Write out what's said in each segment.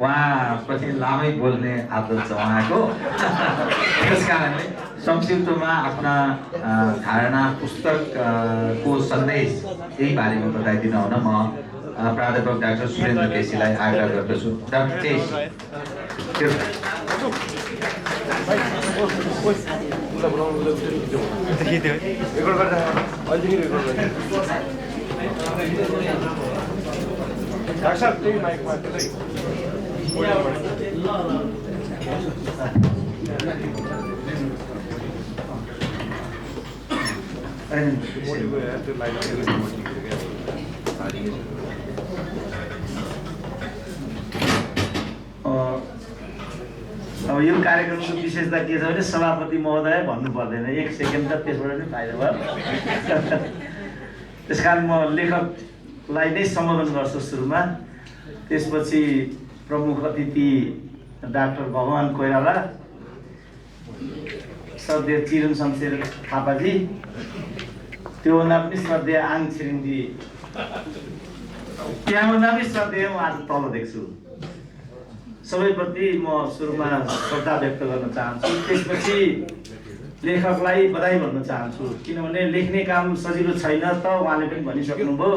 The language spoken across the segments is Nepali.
उहाँप्रति लामै बोल्ने आदत छ उहाँको। त्यस कारणले संक्षिप्तमा आफ्ना धारणा पुस्तकको सन्देश यही बारेमा बताइदिन हुन म प्राध्यापक डाक्टर सुरेन्द्र केसीलाई आग्रह गर्दछु। डाक्टर केसी। अब यो कार्यक्रमको विशेषता के छ भने सभापति महोदय भन्नु पर्दैन, 1 सेकेन्ड त त्यसबाट नै फाइदा भयो। त्यस कारण म लेखकलाई नै सम्बोधन गर्छु सुरुमा, त्यसपछि प्रमुख अतिथि डाक्टर भगवान कोइराला, श्रद्धेय चिरुन शमशेर थापाजी, त्योभन्दा पनि श्रद्धेय आङ छिरिङजी, त्यहाँभन्दा पनि श्रद्धेय म आज तल देख्छु, सबैप्रति म सुरुमा श्रद्धा व्यक्त गर्न चाहन्छु। त्यसपछि लेखकलाई बधाई भन्न चाहन्छु, किनभने लेख्ने काम सजिलो छैन त उहाँले पनि भनिसक्नुभयो।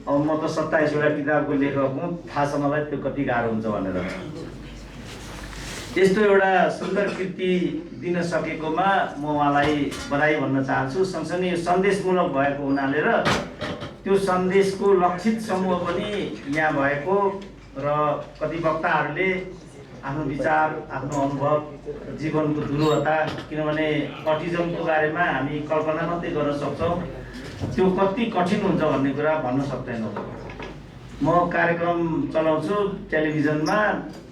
अब म त 27वटा किताबको लेखक हुँ, थाहा छ मलाई त्यो कति गाह्रो हुन्छ भनेर। यस्तो एउटा सुन्दर कृति दिन सकेकोमा म उहाँलाई बधाई भन्न चाहन्छु। सँगसँगै यो सन्देशमूलक भएको हुनाले र त्यो सन्देशको लक्षित समूह पनि यहाँ भएको र कति वक्ताहरूले आफ्नो विचार, आफ्नो अनुभव, जीवनको दुरूहता, किनभने अटिजमको बारेमा हामी कल्पना मात्रै गर्न सक्छौँ, त्यो कति कठिन हुन्छ भन्ने कुरा भन्न सक्दैनौँ। म कार्यक्रम चलाउँछु टेलिभिजनमा,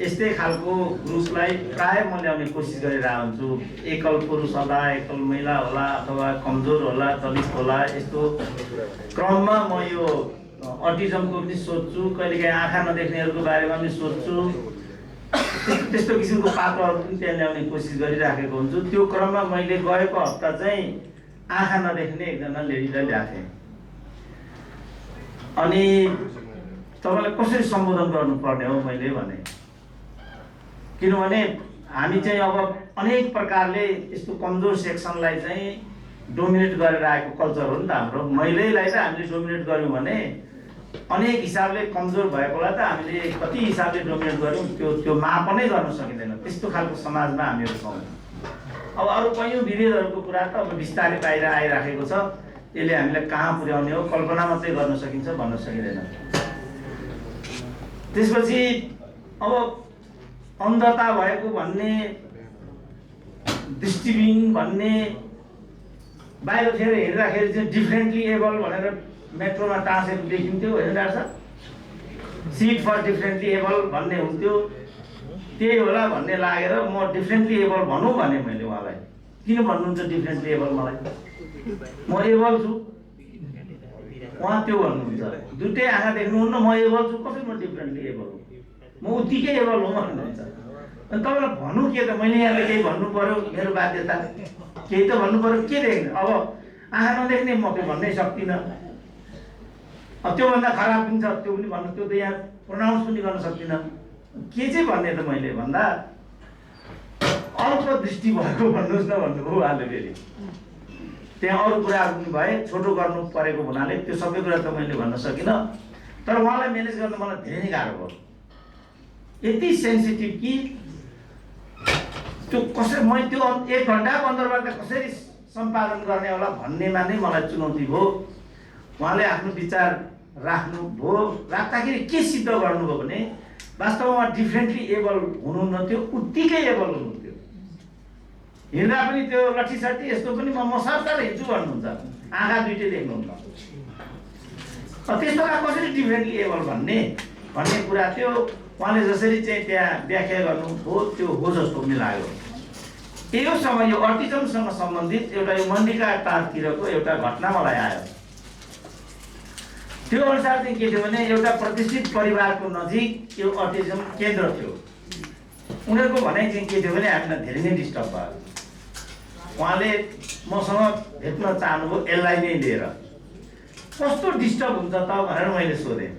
यस्तै खालको ग्रुपलाई प्रायः म ल्याउने कोसिस गरिरहेको हुन्छु। एकल पुरुष होला, एकल महिला होला, अथवा कमजोर होला, दलित होला, यस्तो क्रममा म यो अटिजमको पनि सोध्छु, कहिलेकाहीँ आँखा नदेख्नेहरूको बारेमा पनि सोध्छु। त्यस्तो किसिमको पात्रहरू पनि त्यहाँ ल्याउने कोसिस गरिराखेको हुन्छु। त्यो क्रममा मैले गएको हप्ता चाहिँ आँखा नदेख्ने एकजना लेडीलाई ल्याएको थिएँ। अनि तपाईँलाई कसरी सम्बोधन गर्नुपर्ने हो मैले भने, किनभने हामी चाहिँ अब अनेक प्रकारले यस्तो कमजोर सेक्सनलाई चाहिँ डोमिनेट गरेर आएको कल्चर हो नि त हाम्रो। महिलालाई त हामीले डोमिनेट गऱ्यौँ भने अनेक हिसाबले कमजोर भएकोलाई त हामीले कति हिसाबले डोमिनेट गऱ्यौँ, त्यो मापनै गर्न सकिँदैन। त्यस्तो खालको समाजमा हामीहरू छौँ। अब अरू कैयौँ विभेदहरूको कुरा त अब बिस्तारै बाहिर आइराखेको छ। यसले हामीलाई कहाँ पुर्याउने हो, कल्पना मात्रै गर्न सकिन्छ, भन्न सकिँदैन। त्यसपछि अब अन्धता भएको भन्ने, दृष्टिविहीन भन्ने, बाहिरतिर हेर्दाखेरि चाहिँ डिफ्रेन्टली एबल भनेर मेट्रोमा टाँसेर देखिन्थ्यो होइन डाक्टर साहब, सिट फर डिफ्रेन्टली एबल भन्ने हुन्थ्यो। त्यही होला भन्ने लागेर म डिफ्रेन्टली एबल भनौँ भने मैले उहाँलाई, किन भन्नुहुन्छ डिफ्रेन्टली एबल? मलाई म एबल छु, उहाँ त्यो भन्नुहुन्छ। दुइटै आँखा देख्नुहुन्न, म एबल छु, कसरी म डिफ्रेन्टली एबल हुँ? म उत्तिकै एबल हुँ भन्नुहुन्छ। अनि तपाईँलाई भन्नु के त, मैले यहाँले केही भन्नु पर्यो, मेरो बाध्यता केही त भन्नु पर्यो। के देख्ने अब आँखा नदेख्ने म त्यो भन्नै सक्दिनँ। त्योभन्दा खराब पनि छ, त्यो पनि भन्नु, त्यो त यहाँ प्रोनाउन्स पनि गर्न सक्दिनँ। के चाहिँ भन्ने त मैले भन्दा अल्प दृष्टि भएको भन्नुहोस् न भन्नुभयो उहाँले। फेरि त्यहाँ अरू कुराहरू पनि भए, छोटो गर्नु परेको हुनाले त्यो सबै कुरा त मैले भन्न सकिनँ। तर उहाँलाई म्यानेज गर्न मलाई धेरै नै गाह्रो भयो। यति सेन्सिटिभ कि त्यो कसरी मैले त्यो 1 घन्टाको अन्तर्वार्ता कसरी सम्पादन गर्ने होला भन्नेमा नै मलाई चुनौती भयो। उहाँले आफ्नो विचार राख्नुभयो, राख्दाखेरि के सिद्ध गर्नुभयो भने वास्तवमा डिफ्रेन्टली एबल हुनुहुन्न थियो, उत्तिकै एबल हुनुहुन्थ्यो। हिँड्दा पनि त्यो लट्ठीसट्ठी यस्तो पनि म सरसर हिँड्छु भन्नुहुन्छ, आँखा दुइटै देख्नुहुन्छ। त्यस्तोलाई कसरी डिफ्रेन्टली एबल भन्ने कुरा थियो। उहाँले जसरी चाहिँ त्यहाँ व्याख्या गर्नुभयो त्यो हो जस्तो पनि लाग्यो। यो समय यो अटिजमसँग सम्बन्धित एउटा यो मण्डिका टारतिरको एउटा घटना मलाई आयो। त्यो अनुसार चाहिँ के थियो भने एउटा प्रतिष्ठित परिवारको नजिक यो अटिजम केन्द्र थियो। उनीहरूको भनाइ चाहिँ के थियो भने हामीलाई धेरै नै डिस्टर्ब भयो। उहाँले मसँग भेट्न चाहनुभयो यसलाई नै लिएर। कस्तो डिस्टर्ब हुन्छ त भनेर मैले सोधेँ।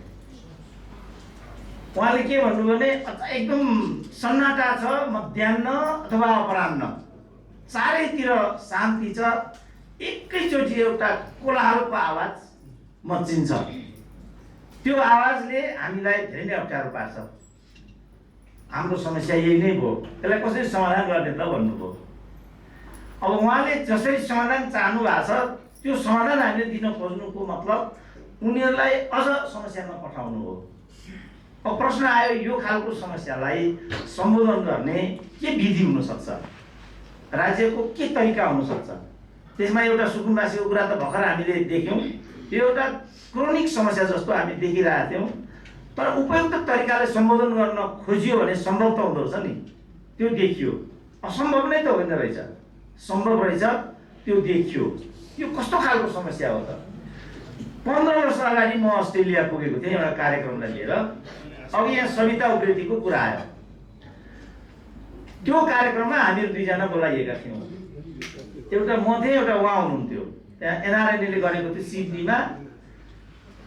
उहाँले के भन्नुभयो भने एकदम सन्नाटा छ, मध्याह्न अथवा अपराह्न चारैतिर शान्ति छ, एकैचोटि एउटा कोलाहलको आवाज मच्चिन्छ। त्यो आवाजले हामीलाई धेरै नै अप्ठ्यारो पार्छ। हाम्रो समस्या यही नै भयो, यसलाई कसरी समाधान गर्ने त भन्नुभयो। अब उहाँले जसरी समाधान चाहनु भएको छ त्यो समाधान हामीले दिन खोज्नुको मतलब उनीहरूलाई अझ समस्यामा पठाउनु हो। अब प्रश्न आयो, यो खालको समस्यालाई सम्बोधन गर्ने के विधि हुनसक्छ, राज्यको के तरिका हुनसक्छ? त्यसमा एउटा सुकुम्बासीको कुरा त भर्खर हामीले देख्यौँ, यो एउटा क्रोनिक समस्या जस्तो हामी देखिरहेका थियौँ। तर उपयुक्त तरिकाले सम्बोधन गर्न खोजियो भने सम्भव त हुँदो रहेछ नि, त्यो देखियो। असम्भव नै त होइन रहेछ, सम्भव रहेछ, त्यो देखियो। यो कस्तो खालको समस्या हो त? 15 वर्ष अगाडि म अस्ट्रेलिया पुगेको थिएँ एउटा कार्यक्रमलाई लिएर। अघि यहाँ सविता उप्रेतीको कुरा आयो। त्यो कार्यक्रममा हामीहरू दुईजना बोलाइएका थियौँ। एउटा म थिएँ, एउटा उहाँ हुनुहुन्थ्यो। त्यहाँ एनआरएनएले गरेको थियो सिडनीमा।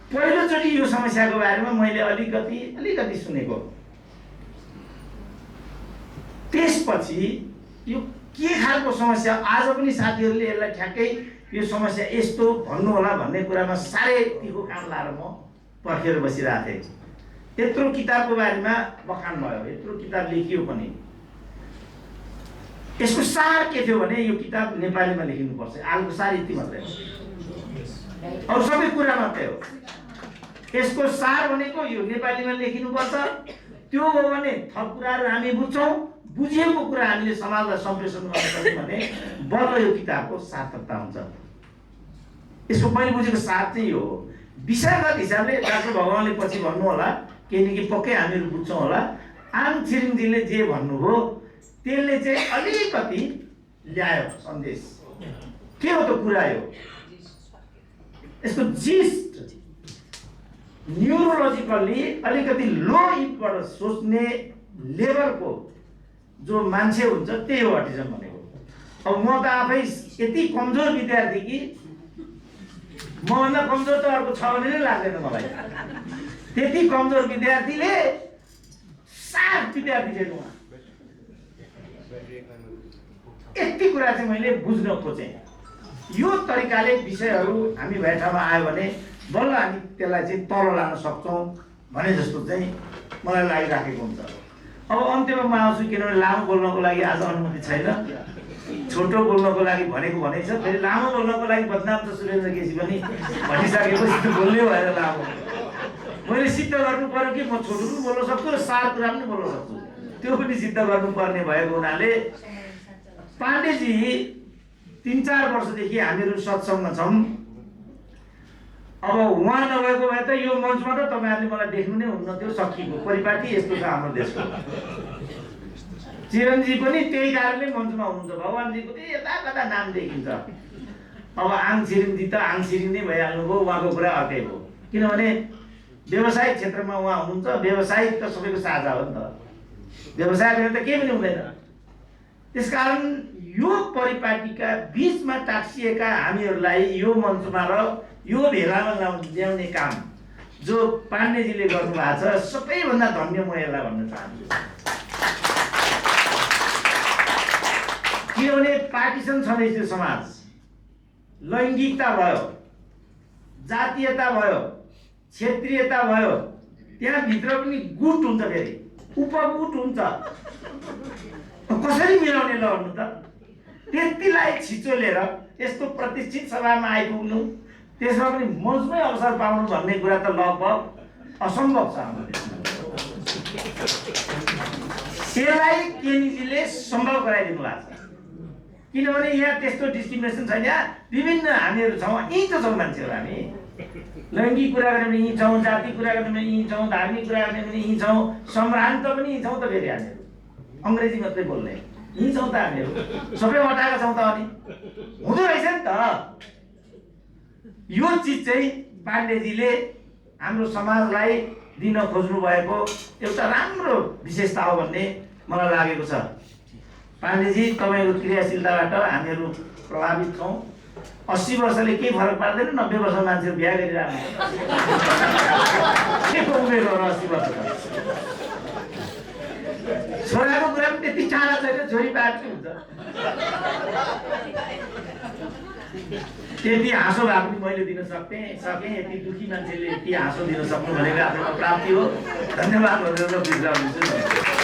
पहिलोचोटि यो समस्याको बारेमा मैले अलिकति सुनेको। त्यसपछि यो के खालको समस्या, आज पनि साथीहरूले यसलाई ठ्याक्कै यो समस्या यस्तो भन्नु होला भन्ने कुरामा साह्रै तिखो काम लाएर म पर्खेर बसिरहेको थिएँ। यत्रो किताबको बारेमा बखान भयो, यत्रो किताब लेखियो पनि। यसको सार के थियो भने यो किताब नेपालीमा लेखिनुपर्छ। आजको सार यति मात्रै हो, अरू सबै कुरा मात्रै हो। यसको सार भनेको यो नेपालीमा लेखिनुपर्छ। त्यो हो भने थप कुराहरू हामी बुझ्छौँ, बुझिएको कुरा हामीले समाजलाई सम्प्रेषण गर्न सक्यौँ भने बल्ल यो किताबको सार्थकता हुन्छ। यसको मैले बुझेको सार चाहिँ यो हो। विषयगत हिसाबले डाक्टर भगवानले पछि भन्नु होला, केही न केही पक्कै हामीहरू बुझ्छौँ होला। आङ छिरिङजीले जे भन्नुभयो त्यसले चाहिँ अलिकति ल्यायो सन्देश। के हो त कुरा यो? यसको जिस्ट न्युरोलोजिकल्ली अलिकति लो इपबाट सोच्ने लेभलको जो मान्छे हुन्छ त्यही हो अटिजम भनेको। अब म त आफै यति कमजोर विद्यार्थी कि मभन्दा कमजोर त अर्को छ भने नै लाग्दैन मलाई। त्यति कमजोर विद्यार्थीले साफ विद्यार्थी थिएन उहाँ। यति कुरा चाहिँ मैले बुझ्न खोजेँ। यो तरिकाले विषयहरू हामी भए ठाउँमा आयो भने बल्ल हामी त्यसलाई चाहिँ तल लान सक्छौँ भने जस्तो चाहिँ मलाई लागिराखेको हुन्छ। अब अन्त्यमा म आउँछु, किनभने लामो बोल्नको लागि आज अनुमति छैन। छोटो बोल्नको लागि भनेको भनेको छ, फेरि लामो बोल्नको लागि बदनाम त सुरेन्द्र केसी पनि भनिसकेपछि त बोल्नै भएर लामो। मैले सिद्ध गर्नु पर्यो कि म छोटो पनि बोल्न सक्छु र सार कुरा पनि बोल्न सक्छु, त्यो पनि सिद्ध गर्नुपर्ने भएको हुनाले पाण्डेजी 3-4 वर्षदेखि हामीहरू सत्सङ्गमा छौँ। अब उहाँ नभएको भए त यो मञ्चमा त तपाईँहरूले मलाई देख्नु नै हुन्न थियो, सकिएको परिपाटी यस्तो छ हाम्रो देशको। चिरञ्जी पनि त्यही कारणले मञ्चमा हुनुहुन्छ, भगवानजीको चाहिँ यता कता नाम देखिन्छ। अब आङ छिरिङजी त आङ छिरिङ नै भइहाल्नुभयो, उहाँको कुरा अर्कै हो। किनभने व्यवसायिक क्षेत्रमा उहाँ हुनुहुन्छ, व्यवसायिक त सबैको साझा हो नि त, व्यवसाय बिना त केही पनि हुँदैन। त्यसकारण यो परिपाटीका बिचमा टाँसिएका हामीहरूलाई यो मञ्चमा र यो भेलामा ल्याउने काम जो पाण्डेजीले गर्नुभएको छ, सबैभन्दा धन्य म यसलाई भन्न चाहन्छु। किनभने पार्टिसन छँदैछ समाज, लैङ्गिकता भयो, जातीयता भयो, क्षेत्रीयता भयो, त्यहाँभित्र पनि गुट हुन्छ, फेरि उपगुट हुन्छ। कसरी मिलाउने ल भन्नु त? त्यतिलाई छिचोलेर यस्तो प्रतिष्ठित सभामा आइपुग्नु, त्यसमा पनि मञ्चमै अवसर पाउनु भन्ने कुरा त लगभग असम्भव छ हाम्रो देशमा। त्यसलाई केनीजीले सम्भव गराइदिनु भएको छ। किनभने यहाँ त्यस्तो डिस्क्रिमिनेसन छैन। यहाँ विभिन्न हामीहरू छौँ, यहीँ त छौँ मान्छेहरू। हामी लैङ्गिक कुरा गर्ने भने यहीँ छौँ, जाति कुरा गर्ने भने यहीँ छौँ, धार्मिक कुरा गर्ने भने यहीँ छौँ, सम्भ्रान्त पनि यहीँ छौँ त। फेरि हामीहरू अङ्ग्रेजी मात्रै बोल्ने यहीँ छौँ त, हामीहरू सबै हटाएका छौँ त। अनि हुँदो रहेछ नि त। यो चिज चाहिँ पाण्डेजीले हाम्रो समाजलाई दिन खोज्नु भएको एउटा राम्रो विशेषता हो भन्ने मलाई लागेको छ। पाण्डेजी, तपाईँको क्रियाशीलताबाट हामीहरू प्रभावित छौँ। 80 वर्षले केही फरक पार्दैन, 90 वर्षको मान्छेहरू बिहा गरिरहेको के को उमेर हो र 80 वर्ष? छोराको कुरा पनि त्यति टाढा छैन, छोरी बाँच्नु हुन्छ। त्यति हाँसो भए पनि मैले दिन सकेँ। यति दुखी मान्छेले यति हाँसो दिन सक्नु भनेको आफ्नो प्राप्ति हो। धन्यवाद भनेर बिर्साउँछु।